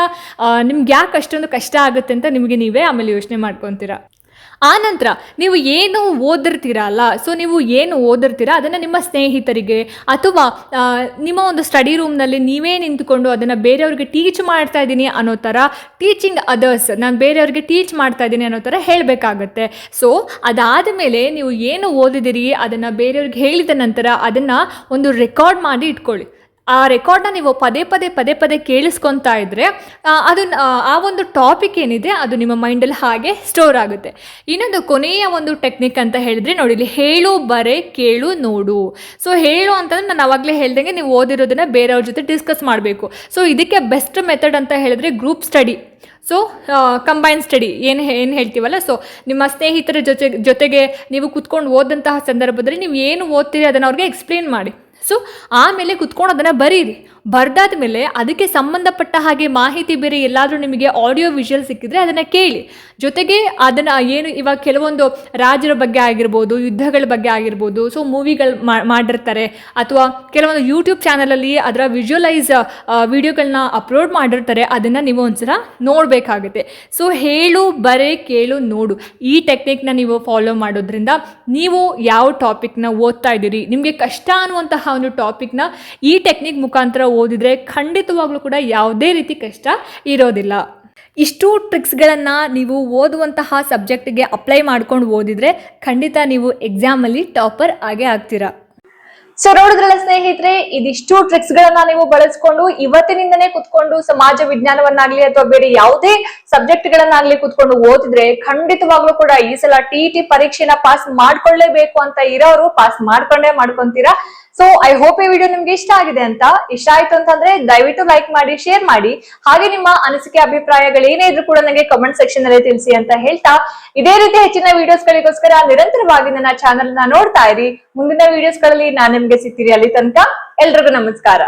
ನಿಮ್ಗೆ ಯಾಕೆ ಅಷ್ಟೊಂದು ಕಷ್ಟ ಆಗುತ್ತೆ ಅಂತ ನಿಮಗೆ ನೀವೇ ಆಮೇಲೆ ಯೋಚನೆ ಮಾಡ್ಕೊತೀರಾ. ಆನಂತರ ನೀವು ಏನು ಓದಿರ್ತೀರಲ್ಲ, ಸೊ ನೀವು ಏನು ಓದಿರ್ತೀರ ಅದನ್ನು ನಿಮ್ಮ ಸ್ನೇಹಿತರಿಗೆ ಅಥವಾ ನಿಮ್ಮ ಒಂದು ಸ್ಟಡಿ ರೂಮ್ನಲ್ಲಿ ನೀವೇ ನಿಂತುಕೊಂಡು ಅದನ್ನು ಬೇರೆಯವ್ರಿಗೆ ಟೀಚ್ ಮಾಡ್ತಾ ಇದ್ದೀನಿ ಅನ್ನೋ ಥರ, ಟೀಚಿಂಗ್ ಅದರ್ಸ್, ನಾನು ಬೇರೆಯವ್ರಿಗೆ ಟೀಚ್ ಮಾಡ್ತಾ ಇದ್ದೀನಿ ಅನ್ನೋ ಥರ ಹೇಳಬೇಕಾಗತ್ತೆ. ಸೊ ಅದಾದ ಮೇಲೆ ನೀವು ಏನು ಓದಿದಿರಿ ಅದನ್ನು ಬೇರೆಯವ್ರಿಗೆ ಹೇಳಿದ ನಂತರ ಅದನ್ನು ಒಂದು ರೆಕಾರ್ಡ್ ಮಾಡಿ ಇಟ್ಕೊಳ್ಳಿ. ಆ ರೆಕಾರ್ಡ್ನ ನೀವು ಪದೇ ಪದೇ ಕೇಳಿಸ್ಕೊತಾ ಇದ್ದರೆ ಅದು ಆ ಒಂದು ಟಾಪಿಕ್ ಏನಿದೆ ಅದು ನಿಮ್ಮ ಮೈಂಡಲ್ಲಿ ಹಾಗೆ ಸ್ಟೋರ್ ಆಗುತ್ತೆ. ಇನ್ನೊಂದು ಕೊನೆಯ ಒಂದು ಟೆಕ್ನಿಕ್ ಅಂತ ಹೇಳಿದ್ರೆ ನೋಡಿ, ಇಲ್ಲಿ ಹೇಳು, ಬರೆ, ಕೇಳು, ನೋಡು. ಸೊ ಹೇಳು ಅಂತಂದ್ರೆ ನಾನು ಆವಾಗಲೇ ಹೇಳ್ದಂಗೆ ನೀವು ಓದಿರೋದನ್ನು ಬೇರೆಯವ್ರ ಜೊತೆ ಡಿಸ್ಕಸ್ ಮಾಡಬೇಕು. ಸೊ ಇದಕ್ಕೆ ಬೆಸ್ಟ್ ಮೆಥಡ್ ಅಂತ ಹೇಳಿದ್ರೆ group study. So combine study ಏನು ಹೇಳ್ತೀವಲ್ಲ, ಸೊ ನಿಮ್ಮ ಸ್ನೇಹಿತರ ಜೊತೆಗೆ ನೀವು ಕುತ್ಕೊಂಡು ಓದಂತಹ ಸಂದರ್ಭದಲ್ಲಿ ನೀವು ಏನು ಓದ್ತೀರಿ ಅದನ್ನು ಅವ್ರಿಗೆ ಎಕ್ಸ್ಪ್ಲೇನ್ ಮಾಡಿ. ಸೊ ಆಮೇಲೆ ಕುತ್ಕೊಂಡು ಅದನ್ನು ಬರೀರಿ. ಬರೆದಾದ ಮೇಲೆ ಅದಕ್ಕೆ ಸಂಬಂಧಪಟ್ಟ ಹಾಗೆ ಮಾಹಿತಿ ಬೇರೆ ಎಲ್ಲಾದರೂ ನಿಮಗೆ ಆಡಿಯೋ ವಿಜುವಲ್ ಸಿಕ್ಕಿದ್ರೆ ಅದನ್ನು ಕೇಳಿ. ಜೊತೆಗೆ ಅದನ್ನು ಏನು ಇವಾಗ ಕೆಲವೊಂದು ರಾಜರ ಬಗ್ಗೆ ಆಗಿರ್ಬೋದು, ಯುದ್ಧಗಳ ಬಗ್ಗೆ ಆಗಿರ್ಬೋದು, ಸೊ ಮೂವಿಗಳು ಮಾಡಿರ್ತಾರೆ ಅಥವಾ ಕೆಲವೊಂದು ಯೂಟ್ಯೂಬ್ ಚಾನಲಲ್ಲಿ ಅದರ ವಿಜುವಲೈಸ್ ವಿಡಿಯೋಗಳನ್ನ ಅಪ್ಲೋಡ್ ಮಾಡಿರ್ತಾರೆ, ಅದನ್ನು ನೀವು ಒಂದ್ಸಲ ನೋಡಬೇಕಾಗುತ್ತೆ. ಸೊ ಹೇಳು, ಬರೆ, ಕೇಳು, ನೋಡು ಈ ಟೆಕ್ನಿಕ್ನ ನೀವು ಫಾಲೋ ಮಾಡೋದ್ರಿಂದ ನೀವು ಯಾವ ಟಾಪಿಕ್ನ ಓದ್ತಾ ಇದ್ದೀರಿ, ನಿಮಗೆ ಕಷ್ಟ ಅನ್ನುವಂತಹ ಒಂದು ಟಾಪಿಕ್ನ ಈ ಟೆಕ್ನಿಕ್ ಮುಖಾಂತರ ಓದಿದ್ರೆ ಖಂಡಿತವಾಗ್ಲೂ ಕೂಡ ಯಾವುದೇ ರೀತಿ ಕಷ್ಟ ಇರೋದಿಲ್ಲ. ಇಷ್ಟು ಟ್ರಿಕ್ಸ್ಗಳನ್ನು ನೀವು ಓದುವಂತಹ ಸಬ್ಜೆಕ್ಟ್ಗೆ ಅಪ್ಲೈ ಮಾಡ್ಕೊಂಡು ಓದಿದರೆ ಖಂಡಿತ ನೀವು ಎಕ್ಸಾಮಲ್ಲಿ ಟಾಪರ್ ಆಗೇ ಆಗ್ತೀರಾ. ಸೊ ನೋಡಿದ್ರಲ್ಲ ಸ್ನೇಹಿತರೆ, ಇದಿಷ್ಟು ಟ್ರಿಕ್ಸ್ ಗಳನ್ನ ನೀವು ಬಳಸ್ಕೊಂಡು ಇವತ್ತಿನಿಂದನೇ ಕುತ್ಕೊಂಡು ಸಮಾಜ ವಿಜ್ಞಾನವನ್ನಾಗ್ಲಿ ಅಥವಾ ಬೇರೆ ಯಾವುದೇ ಸಬ್ಜೆಕ್ಟ್ ಗಳನ್ನಾಗ್ಲಿ ಕುತ್ಕೊಂಡು ಓದಿದ್ರೆ ಖಂಡಿತವಾಗ್ಲೂ ಕೂಡ ಈ ಸಲ TET ಪರೀಕ್ಷೆನ ಪಾಸ್ ಮಾಡ್ಕೊಳ್ಳೇಬೇಕು ಅಂತ ಇರೋರು ಪಾಸ್ ಮಾಡ್ಕೊಂತೀರಾ. ಸೊ ಐ ಹೋಪ್ ಈ ವಿಡಿಯೋ ನಿಮ್ಗೆ ಇಷ್ಟ ಆಗಿದೆ ಅಂತ. ಇಷ್ಟ ಆಯ್ತು ಅಂತಂದ್ರೆ ದಯವಿಟ್ಟು ಲೈಕ್ ಮಾಡಿ, ಶೇರ್ ಮಾಡಿ, ಹಾಗೆ ನಿಮ್ಮ ಅನಿಸಿಕೆ ಅಭಿಪ್ರಾಯಗಳು ಏನೇ ಇದ್ರೂ ಕೂಡ ನನಗೆ ಕಮೆಂಟ್ ಸೆಕ್ಷನ್ ಅಲ್ಲಿ ತಿಳಿಸಿ ಅಂತ ಹೇಳ್ತಾ, ಇದೇ ರೀತಿ ಹೆಚ್ಚಿನ ವಿಡಿಯೋಸ್ ಗಳಿಗೋಸ್ಕರ ನಿರಂತರವಾಗಿ ನನ್ನ ಚಾನೆಲ್ ನ ನೋಡ್ತಾ ಇರಿ. ಮುಂದಿನ ವಿಡಿಯೋಸ್ ಗಳಲ್ಲಿ ನಾನು ನಿಮ್ಗೆ ಸಿಗ್ತೀನಿ. ಅಲ್ಲಿ ತನಕ ಎಲ್ರಿಗೂ ನಮಸ್ಕಾರ.